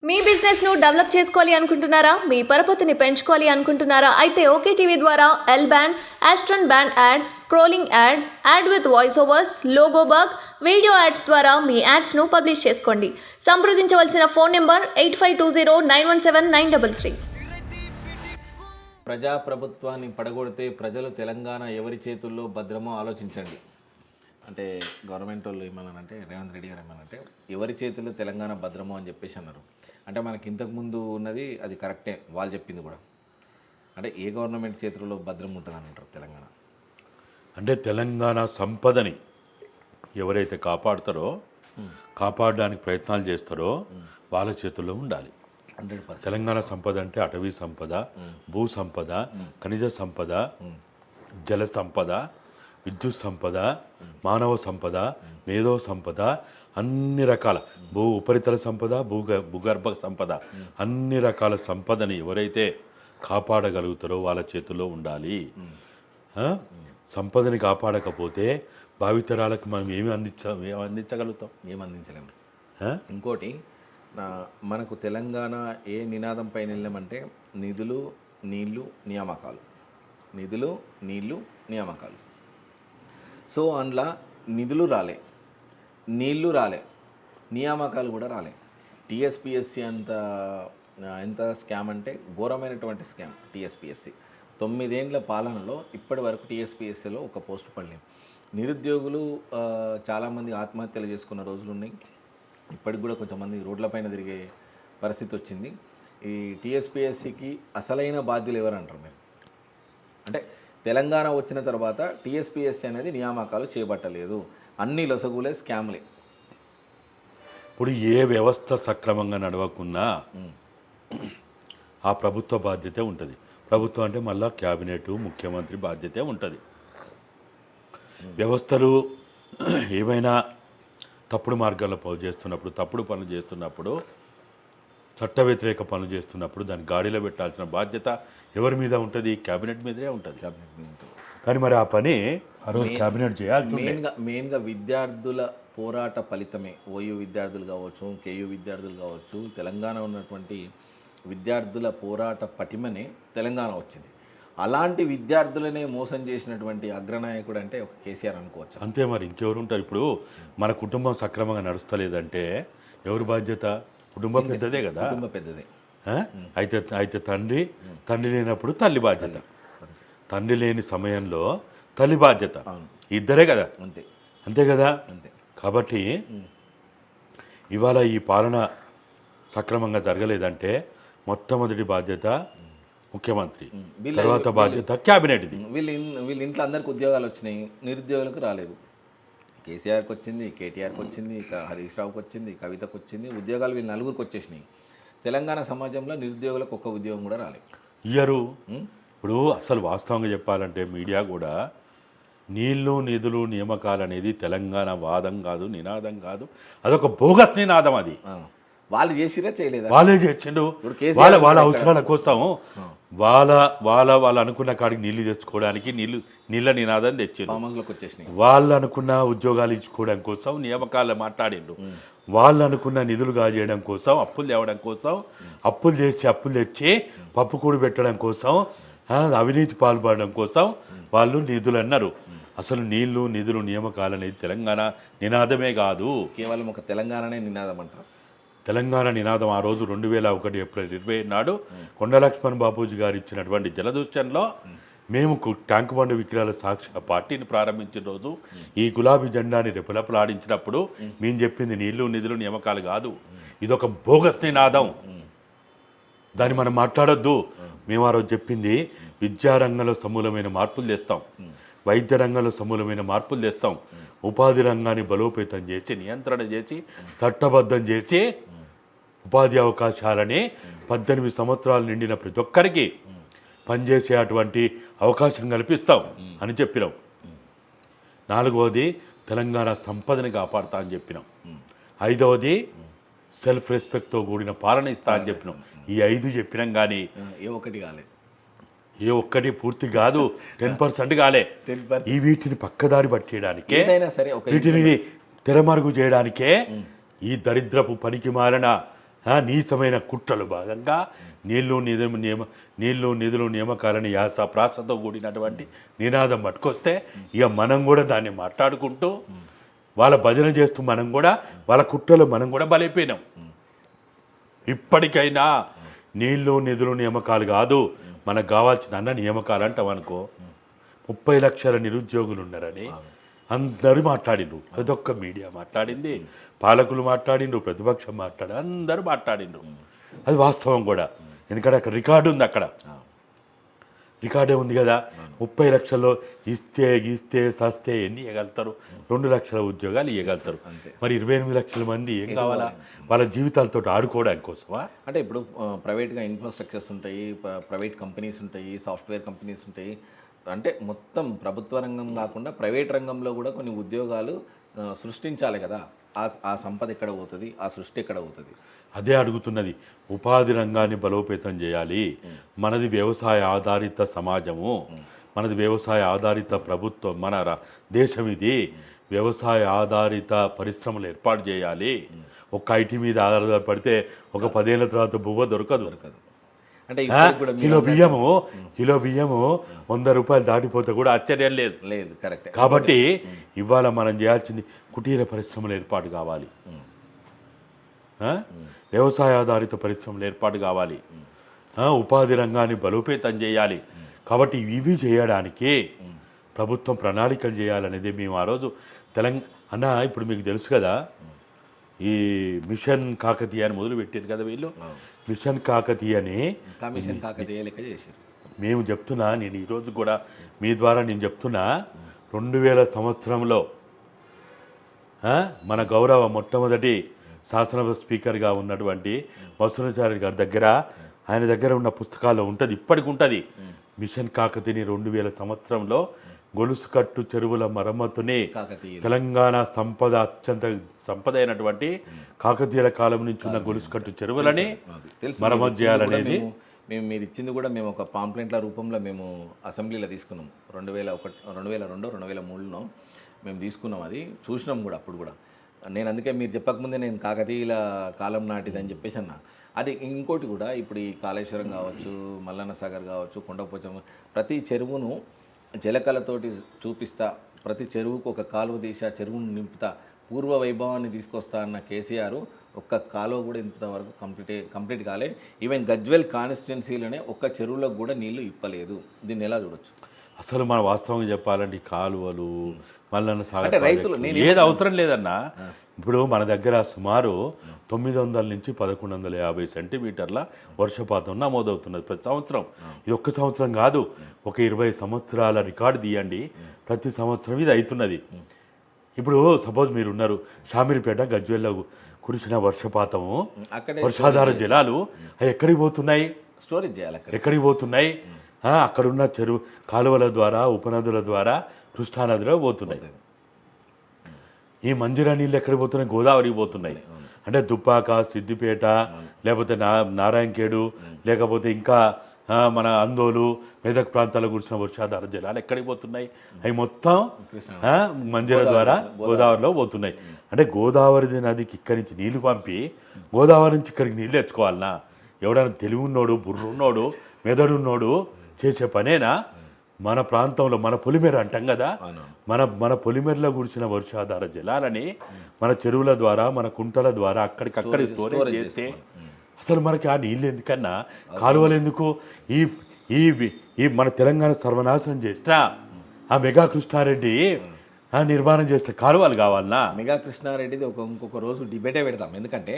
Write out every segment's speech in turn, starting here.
మీ business ను develop చేసుకోవాలి అనుకుంటున్నారా? మీ పరపతిని పెంచుకోవాలి అనుకుంటున్నారా? అయితే ఓకే టీవీ ద్వారా L band, Aston band ad, scrolling ad, ad with voice overs, logo bug, video ads ద్వారా మీ యాడ్స్ ను పబ్లిష్ చేసుకోండి. సంప్రదించవలసిన ఫోన్ నెంబర్ 8520917933. ప్రజాప్రభుత్వాన్ని పడగొడితే ప్రజలు తెలంగాణ ఎవరి చేతుల్లో భద్రమో ఆలోచించండి. అంటే గవర్నమెంట్ వాళ్ళు ఏమన్నారంటే, రేవంత్ రెడ్డి గారు ఏమన్నారంటే, ఎవరి చేతుల్లో తెలంగాణ భద్రమో అని చెప్పేసి అన్నారు. అంటే మనకి ఇంతకుముందు ఉన్నది అది కరెక్టే, వాళ్ళు చెప్పింది కూడా. అంటే ఏ గవర్నమెంట్ చేతుల్లో భద్రం ఉంటుంది అంటారు తెలంగాణ? అంటే తెలంగాణ సంపదని ఎవరైతే కాపాడుతారో, కాపాడడానికి ప్రయత్నాలు చేస్తారో వాళ్ళ చేతుల్లో ఉండాలి. 100%. తెలంగాణ సంపద అంటే అటవీ సంపద, భూ సంపద, ఖనిజ సంపద, జల సంపద, విద్యుత్ సంపద, మానవ సంపద, మేధో సంపద, అన్ని రకాల ఉపరితల సంపద, భూగర్భ సంపద, అన్ని రకాల సంపదని ఎవరైతే కాపాడగలుగుతారో వాళ్ళ చేతుల్లో ఉండాలి. సంపదని కాపాడకపోతే భావితరాలకు మనం ఏమి అందించగలుగుతాం? ఏం అందించలేము. ఇంకోటి, మనకు తెలంగాణ ఏ నినాదం పైన వెళ్ళామంటే నిధులు, నీళ్లు, నియామకాలు. నిధులు, నీళ్లు, నియామకాలు. సో అందులో నిధులు రాలే, నీళ్లు రాలే, నియామకాలు కూడా రాలే. టీఎస్పిఎస్సి ఎంత స్కామ్ అంటే ఘోరమైనటువంటి స్కామ్ టీఎస్పిఎస్సి. 9 ఏళ్ల పాలనలో ఇప్పటి వరకు టీఎస్పిఎస్సిలో ఒక పోస్టు పడలేదు. నిరుద్యోగులు చాలామంది ఆత్మహత్యలు చేసుకున్న రోజులు ఉన్నాయి. ఇప్పటికి కూడా కొంతమంది రోడ్లపైన తిరిగే పరిస్థితి వచ్చింది. ఈ టీఎస్పిఎస్సికి అసలైన బాధ్యులు ఎవరు అంటారు మీరు? అంటే తెలంగాణ వచ్చిన తర్వాత టీఎస్పిఎస్సి అనేది నియామకాలు చేపట్టలేదు, అన్ని లొసగులే, స్కామ్లే. ఇప్పుడు ఏ వ్యవస్థ సక్రమంగా నడవకున్నా ఆ ప్రభుత్వ బాధ్యతే ఉంటుంది. ప్రభుత్వం అంటే మళ్ళీ క్యాబినెట్, ముఖ్యమంత్రి బాధ్యతే ఉంటుంది. వ్యవస్థలు ఏమైనా తప్పుడు మార్గాల్లో చేస్తున్నప్పుడు, తప్పుడు పనులు చేస్తున్నప్పుడు, చట్ట వ్యతిరేక పనులు చేస్తున్నప్పుడు దాన్ని గాడిలో పెట్టాల్సిన బాధ్యత ఎవరి మీద ఉంటుంది? క్యాబినెట్ మీదే ఉంటుంది. క్యాబినెట్ మీద ఉంటుంది. కానీ మరి ఆ పని ఆ రోజు క్యాబినెట్ చేయాల్సి మెయిన్గా విద్యార్థుల పోరాట ఫలితమే. ఓయూ విద్యార్థులు కావచ్చు, కేయూ విద్యార్థులు కావచ్చు, తెలంగాణ ఉన్నటువంటి విద్యార్థుల పోరాట పటిమనే తెలంగాణ వచ్చింది. అలాంటి విద్యార్థులనే మోసం చేసినటువంటి అగ్రనాయకుడు అంటే ఒక కేసీఆర్ అనుకోవచ్చు. అంతే, మరి ఇంకెవరు ఉంటారు? ఇప్పుడు మన కుటుంబం సక్రమంగా నడుస్తలేదంటే ఎవరు బాధ్యత? కుటుంబం పెద్దదే కదా. కుటుంబం పెద్దదే. అయితే తండ్రి లేనప్పుడు తల్లి బాధ్యత, తండ్రి లేని సమయంలో తల్లి బాధ్యత, ఇద్దరే కదా. అంతే కదా. కాబట్టి ఇవాళ ఈ పాలన సక్రమంగా జరగలేదంటే మొట్టమొదటి బాధ్యత ముఖ్యమంత్రి, తర్వాత బాధ్యత క్యాబినెట్ది. వీళ్ళ ఇంట్లో అందరికి ఉద్యోగాలు వచ్చినాయి, నిరుద్యోగులకు రాలేదు. కేసీఆర్కి వచ్చింది, కేటీఆర్కి వచ్చింది, హరీష్ రావుకి వచ్చింది, కవితకు వచ్చింది. ఉద్యోగాలు వీళ్ళు నలుగురికి వచ్చేసినాయి. తెలంగాణ సమాజంలో నిరుద్యోగులకు ఒక్క ఉద్యోగం కూడా రాలేదు. ఇయ్యరు. ఇప్పుడు అసలు వాస్తవంగా చెప్పాలంటే మీడియా కూడా నీళ్లు, నిధులు, నియామకాలు అనేది తెలంగాణ వాదం కాదు, నినాదం కాదు, అదొక బోగస్ నినాదం. అది వాళ్ళు చేసిరా చేయలేదా? వాళ్ళే చేసిండు. వాళ్ళ అవసరాల కోసం వాళ్ళు అనుకున్న కాడికి నీళ్లు తెచ్చుకోవడానికి నీళ్ళ నినాదం తెచ్చిండు. వాళ్ళు అనుకున్న ఉద్యోగాలు ఇచ్చుకోవడం కోసం నియామకాలు మాట్లాడిండు. వాళ్ళు అనుకున్న నిధులు కాజేయడం కోసం, అప్పులు తేవడం కోసం, అప్పులు తెచ్చి పప్పు కూడి పెట్టడం కోసం, అవినీతి పాల్పడడం కోసం వాళ్ళు నిధులు అన్నారు. అసలు నీళ్లు, నిధులు, నియామకాలు అనేది తెలంగాణ నినాదమే కాదు, కేవలం ఒక తెలంగాణనే నినాదం అంటారు. తెలంగాణ నినాదం ఆ రోజు 2001 ఏప్రిల్ 20 నాడు కొండ లక్ష్మణ్ బాపూజీ గారు ఇచ్చినటువంటి జలదూషణలో మేము ట్యాంక్ బండ్ విక్రయాల సాక్షి పార్టీని ప్రారంభించిన రోజు ఈ గులాబీ జెండాని రెపరెపలాడించినప్పుడు మేము చెప్పింది నీళ్లు, నిధులు, నియామకాలు కాదు, ఇదొక బోగస్ నినాదం, దాన్ని మనం మాట్లాడొద్దు. మేము ఆ రోజు చెప్పింది విద్యారంగంలో సమూలమైన మార్పులు తెస్తాం, వైద్య రంగంలో సమూలమైన మార్పులు తెస్తాం, ఉపాధి రంగాన్ని బలోపేతం చేసి, నియంత్రణ చేసి, చట్టబద్ధం చేసి, ఉపాధి అవకాశాలని 18 సంవత్సరాలు నిండిన ప్రతి ఒక్కరికి పనిచేసే అటువంటి అవకాశం కల్పిస్తాం అని చెప్పినాం. 4వది తెలంగాణ సంపదని కాపాడుతా అని చెప్పినాం. 5వది సెల్ఫ్ రెస్పెక్ట్తో కూడిన పాలన ఇస్తా అని చెప్పినాం. ఈ 5 చెప్పినాం కానీ ఏ ఒక్కటి పూర్తి కాదు, 10% కాలే. ఈ వీటిని పక్కదారి పట్టేయడానికే, వీటిని తెరమరుగు చేయడానికే ఈ దరిద్రపు పనికి మాలిన నీచమైన కుట్రలు భాగంగా నీళ్లు నిధులు నియామకాలని యాస ప్రాసతో కూడినటువంటి నినాదం పట్టుకొస్తే ఇక మనం కూడా దాన్ని మాట్లాడుకుంటూ వాళ్ళ భజన చేస్తూ మనం కూడా వాళ్ళ కుట్రలు మనం కూడా బలైపోయినాం. ఇప్పటికైనా నీళ్లు నిధులు నియామకాలు కాదు, మనకు కావాల్సిన అన్న నియామకాలు అంటాం అనుకో. 30 లక్షల నిరుద్యోగులు ఉన్నారని అందరూ మాట్లాడిండ్రు, ప్రతి ఒక్క మీడియా మాట్లాడింది, పాలకులు మాట్లాడిండ్రు, ప్రతిపక్షం అందరూ మాట్లాడిండ్రు. అది వాస్తవం కూడా, ఎందుకంటే అక్కడ రికార్డు ఉంది, అక్కడ రికార్డే ఉంది కదా. 30 లక్షల్లో ఇస్తే సస్తే ఎన్ని ఇవ్వగలుగుతారు? 2 లక్షల ఉద్యోగాలు ఇవ్వగలుగుతారు. మరి 28 లక్షల మంది ఏం కావాలా? వాళ్ళ జీవితాలతో ఆడుకోవడానికి కోసమా? అంటే ఇప్పుడు ప్రైవేట్గా ఇన్ఫ్రాస్ట్రక్చర్స్ ఉంటాయి, ప్రైవేట్ కంపెనీస్ ఉంటాయి, సాఫ్ట్వేర్ కంపెనీస్ ఉంటాయి. అంటే మొత్తం ప్రభుత్వ రంగం కాకుండా ప్రైవేట్ రంగంలో కూడా కొన్ని ఉద్యోగాలు సృష్టించాలి కదా. ఆ సంపద ఎక్కడ పోతుంది, ఆ సృష్టి ఎక్కడ పోతుంది? అదే అడుగుతున్నది. ఉపాధి రంగాన్ని బలోపేతం చేయాలి. మనది వ్యవసాయ ఆధారిత సమాజము, మనది వ్యవసాయ ఆధారిత ప్రభుత్వం, మన దేశం ఇది. వ్యవసాయ ఆధారిత పరిశ్రమలు ఏర్పాటు చేయాలి. ఒక ఐటీ మీద ఆధారపడితే ఒక 10 ఏళ్ళ తర్వాత బువ్వ దొరకదు. అంటే కిలో బియ్యము 100 రూపాయలు దాటిపోతే కూడా ఆశ్చర్యం లేదు. కరెక్ట్. కాబట్టి ఇవాళ మనం చేయాల్సింది కుటీర పరిశ్రమలు ఏర్పాటు కావాలి, వ్యవసాయ ఆధారిత పరిశ్రమలు ఏర్పాటు కావాలి, ఉపాధి రంగాన్ని బలోపేతం చేయాలి. కాబట్టి ఇవి చేయడానికి ప్రభుత్వం ప్రణాళికలు చేయాలనేది మేము ఆ రోజు అన్న ఇప్పుడు మీకు తెలుసు కదా, ఈ మిషన్ కాకతీయ అని మొదలుపెట్టారు కదా వీళ్ళు. మిషన్ కాకతీయని లెక్క చేశారు. మేము చెప్తున్నా, నేను ఈరోజు కూడా మీ ద్వారా నేను చెప్తున్నా, 2000 సంవత్సరంలో మన గౌరవ మొట్టమొదటి శాసనసభ స్పీకర్గా ఉన్నటువంటి వసనాచార్య గారి దగ్గర, ఆయన దగ్గర ఉన్న పుస్తకాల్లో ఉంటుంది, ఇప్పటికి ఉంటుంది. మిషన్ కాకతీయని 2000 సంవత్సరంలో గొలుసుకట్టు చెరువుల మరమ్మతుని తెలంగాణ అత్యంత సంపద అయినటువంటి కాకతీయుల కాలం నుంచి ఉన్న గొలుసుకట్టు చెరువులని మరమ్మతు చేయాలనేది మీరు ఇచ్చింది కూడా మేము ఒక పాంప్లెంట్ల రూపంలో మేము అసెంబ్లీలో తీసుకున్నాం. 2001, 2002, 2003లో మేము తీసుకున్నాం. అది చూసినాం కూడా అప్పుడు కూడా. నేను అందుకే మీరు చెప్పకముందే నేను కాకతీయుల కాలం నాటిదని చెప్పేసి అన్నా. అది ఇంకోటి కూడా, ఇప్పుడు ఈ కాళేశ్వరం కావచ్చు, మల్లన్న సాగర్ కావచ్చు, కొండపోచమ్మ, ప్రతి చెరువును జలకళతోటి చూపిస్తా, ప్రతి చెరువుకు ఒక కాలువ తీసా, చెరువును నింపుతా, పూర్వ వైభవాన్ని తీసుకొస్తా అన్న కేసీఆర్ ఒక్క కాలువ కూడా ఇంతవరకు కంప్లీట్ కాలే. ఈవెన్ గజ్వెల్ కాన్స్టిట్యున్సీలోనే ఒక్క చెరువులకు కూడా నీళ్లు ఇప్పలేదు. దీన్ని ఎలా చూడొచ్చు? అసలు మన వాస్తవంగా చెప్పాలంటే కాలువలు, మల్లన్న సాగర్ రైతులు ఏది అవసరం లేదన్నా. ఇప్పుడు మన దగ్గర సుమారు 900 నుంచి 1150 సెంటీమీటర్ల వర్షపాతం నమోదవుతున్నది ప్రతి సంవత్సరం. ఇది ఒక్క సంవత్సరం కాదు, ఒక 20 సంవత్సరాల రికార్డు తీయండి, ప్రతి సంవత్సరం ఇది అవుతున్నది. ఇప్పుడు సపోజ్ మీరు ఉన్నారు షామీర్పేట, గజ్వేల్లో కురిసిన వర్షపాతము, వర్షాధార జలాలు అవి ఎక్కడికి పోతున్నాయి? స్టోరేజ్ చేయాలి. ఎక్కడికి పోతున్నాయి? అక్కడున్న చెరువు కాలువల ద్వారా, ఉపనదుల ద్వారా కృష్ణానదిలో పోతున్నాయి. ఈ మంజీరా నీళ్ళు ఎక్కడికి పోతున్నాయి? గోదావరికి పోతున్నాయి. అంటే దుబ్బాక, సిద్దిపేట, లేకపోతే నారాయణఖేడు, లేకపోతే ఇంకా మన అందోలు, మెదక్ ప్రాంతాల్లో కురిసిన వర్షాధార జలాలు ఎక్కడికి పోతున్నాయి? అవి మొత్తం మంజీరా ద్వారా గోదావరిలో పోతున్నాయి. అంటే గోదావరి నదికి ఇక్కడి నుంచి నీళ్లు పంపి గోదావరి నుంచి ఇక్కడికి నీళ్ళు తెచ్చుకోవాలన్నా? ఎవడైనా తెలివి ఉన్నోడు, బుర్రున్నోడు, మెదడున్నోడు చేసే పనేనా? మన ప్రాంతంలో మన పొలిమేర అంటాం కదా, మన పొలిమేరలో కురిసిన వర్షాధార జలాలని మన చెరువుల ద్వారా, మన కుంటల ద్వారా అక్కడికక్కడి స్టోరేజ్ చేస్తే అసలు మనకి ఆ నీళ్ళు ఎందుకన్నా, కాలువలు ఎందుకు? ఈ మన తెలంగాణ సర్వనాశనం చేసిన ఆ మెగా కృష్ణారెడ్డి నిర్మాణం చేస్తే కాలువలు కావాలన్నా? మెగా కృష్ణారెడ్డిది ఇంకొక రోజు డిబేటే పెడతాం. ఎందుకంటే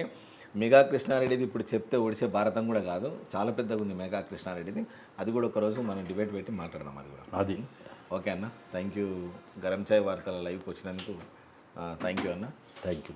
మెగా కృష్ణారెడ్డిది ఇప్పుడు చెప్తే ఒడిసే భారతం కూడా కాదు, చాలా పెద్దగా ఉంది మెగా కృష్ణారెడ్డిది. అది కూడా ఒకరోజు మనం డిబేట్ పెట్టి మాట్లాడదాం. అది కూడా అది ఓకే అన్న. Thank you. గరం చాయ్ వార్తల లైవ్కి వచ్చినందుకు థ్యాంక్ యూ అన్న. Thank you.